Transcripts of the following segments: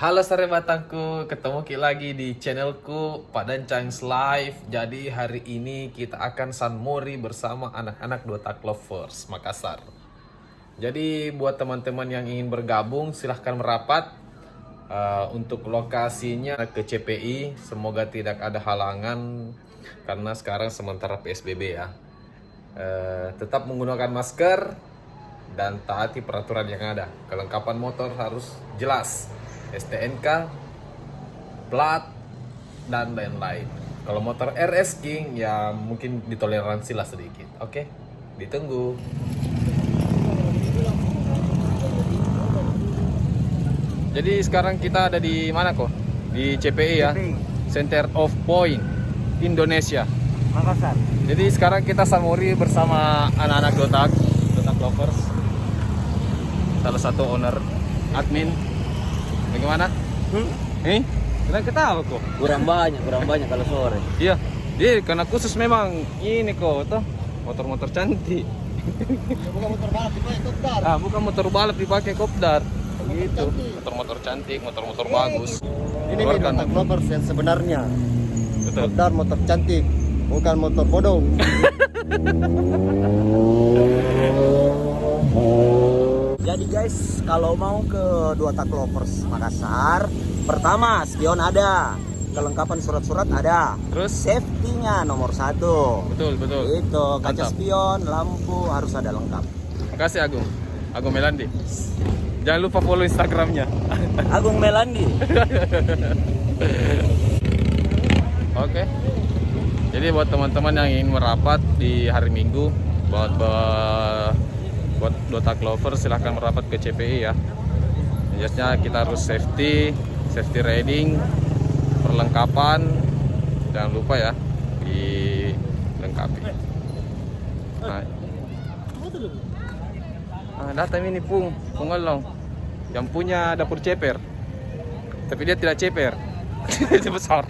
Halo sahabatku, ketemu lagi di channelku Pak Dancangs Live. Jadi hari ini kita akan San Mori bersama anak-anak Dota Lovers Makassar. Jadi buat teman-teman yang ingin bergabung silahkan merapat. Untuk lokasinya ke CPI, semoga tidak ada halangan karena sekarang sementara PSBB ya. Tetap menggunakan masker dan taati peraturan yang ada. Kelengkapan motor harus jelas, STNK, plat, dan lain-lain. Kalau motor RS King ya mungkin ditoleransi lah sedikit. Oke, ditunggu. Jadi sekarang kita ada di mana kok? Di CPI ya, Center of Point Indonesia, Makassar. Jadi sekarang kita San Mori bersama anak-anak Dota Lovers. Salah satu owner, admin. Bagaimana? Kalian ketawa kok? Kurang banyak kalau sore. Iya, dia karena khusus memang ini kok, toh motor-motor cantik. Bukan motor balap dipakai kopdar. Bukan motor balap dipakai kopdar. Gitu. Motor-motor cantik, motor-motor bagus. Ini nih Dota Lovers yang sebenarnya. Betul. Kopdar motor cantik, bukan motor bodoh. Jadi guys, kalau mau ke Dota Lovers Makassar, pertama spion ada, kelengkapan surat-surat ada, Terus safety-nya nomor 1. betul. Itu kaca Mantap. spion, lampu harus ada lengkap. Makasih Agung Melandi. Jangan lupa follow Instagramnya. Agung Melandi. Oke. Jadi buat teman-teman yang ingin merapat di hari Minggu buat Dota Clover silahkan merapat ke CPI ya. Biasanya kita harus safety riding, perlengkapan jangan lupa ya dilengkapi. Datang ini Pungolong yang punya dapur ceper, tapi dia tidak ceper. Dia besar.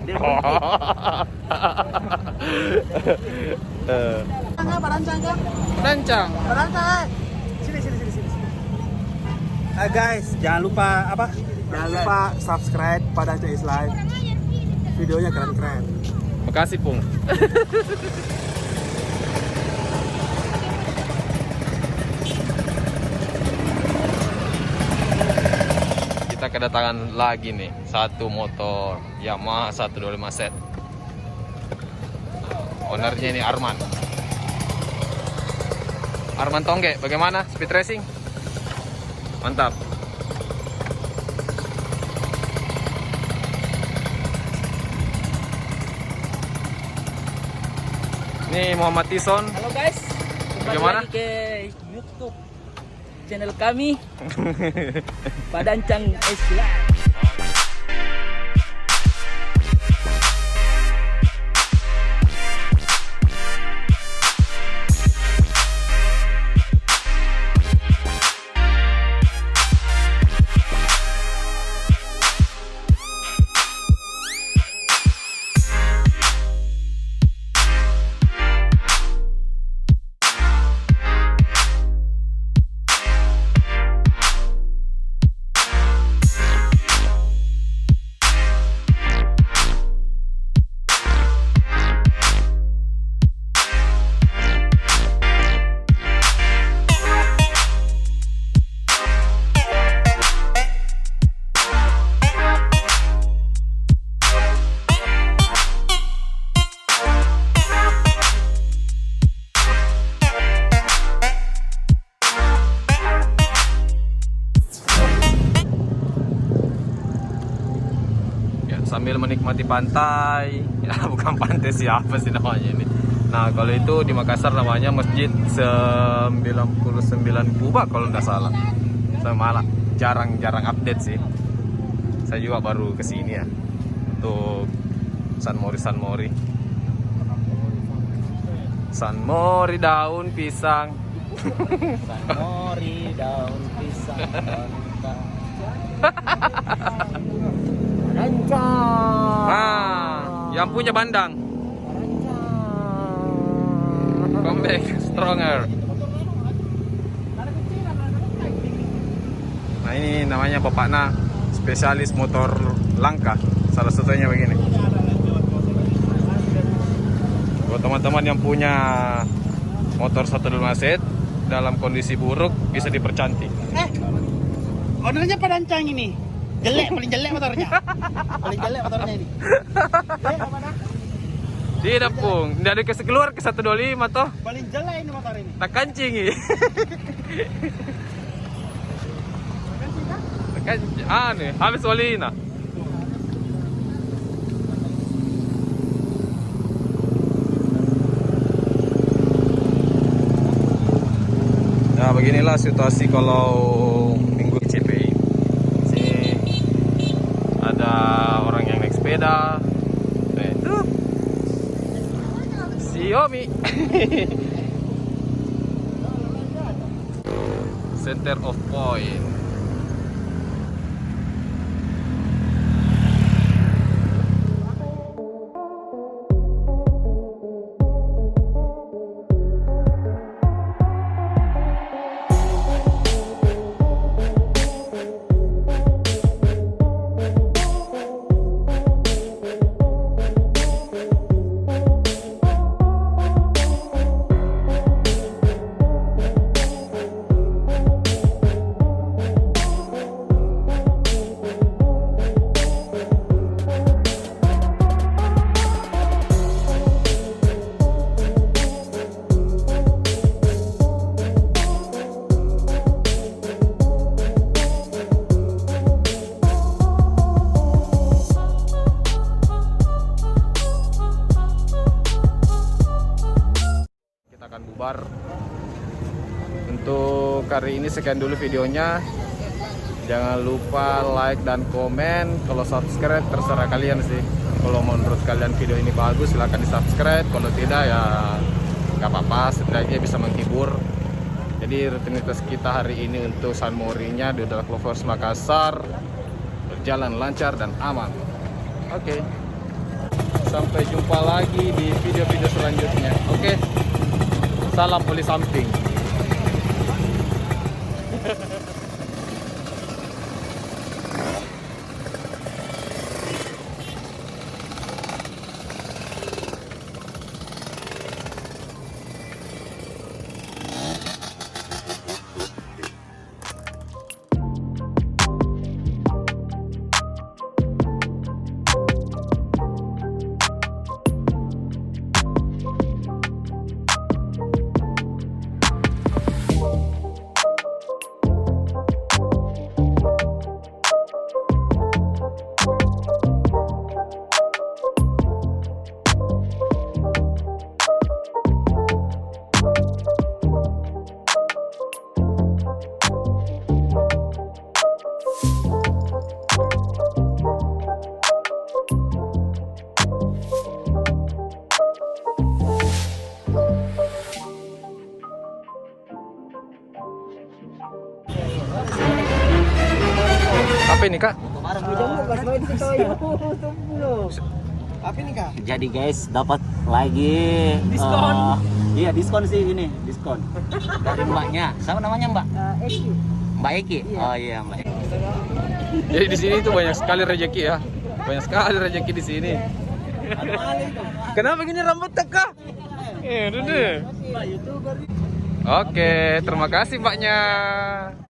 Berancang. Sini. Guys, jangan lupa subscribe pada CS Live. Videonya keren-keren. Makasih Pung. Kita kedatangan lagi nih satu motor Yamaha 125 set. Ownernya ini Arman Tongge. Bagaimana speed racing? Mantap. Ini Muhammad Tison. Halo guys, kembali Bagaimana? lagi ke YouTube channel kami Pak Dancangs Live. Sambil menikmati pantai. Ya bukan pantai, siapa sih namanya ini. Nah kalau itu di Makassar namanya Masjid 99 Kubah kalau nggak salah. Saya malah jarang update sih. Saya juga baru kesini ya untuk San Mori daun pisang. San Mori daun pisang. Yang punya bandang. Come back stronger. Nah ini namanya Bapakna spesialis motor langka. Salah satunya begini. Buat teman-teman yang punya motor 125 set dalam kondisi buruk bisa dipercantik. Ownernya Padancang ini. Jelek, paling jelek motornya. Paling jelek motornya ini. Tidak pung, tidak dikasih keluar ke 125 toh. Paling jelek ini motor ini. Tak kancing. Nih, habis olina. Nah, beginilah situasi kalau minggu CPI. Sini ada orang yang naik sepeda. Itu Xiaomi. Center of point. Akan bubar. Untuk hari ini sekian dulu videonya. Jangan lupa like dan komen. Kalau subscribe terserah kalian sih. Kalau menurut kalian video ini bagus silahkan di subscribe. Kalau tidak ya nggak apa-apa, setidaknya bisa menghibur. Jadi rutinitas kita hari ini untuk San Mori-nya di Dua Lovers Makassar berjalan lancar dan aman. Oke. Sampai jumpa lagi di video-video selanjutnya. Oke. Salam poli samping. Apa ini kak? Apa ini kak? Jadi guys, dapat lagi Diskon. Iya, diskon sih ini, diskon. Dari mbaknya. Siapa namanya, Mbak? Eki. Mbak Eki. Oh iya, Mbak Eki. Jadi di sini tuh banyak sekali rezeki ya. Banyak sekali rezeki di sini. Kenapa gini rambutnya kak? Oke, terima kasih mbaknya.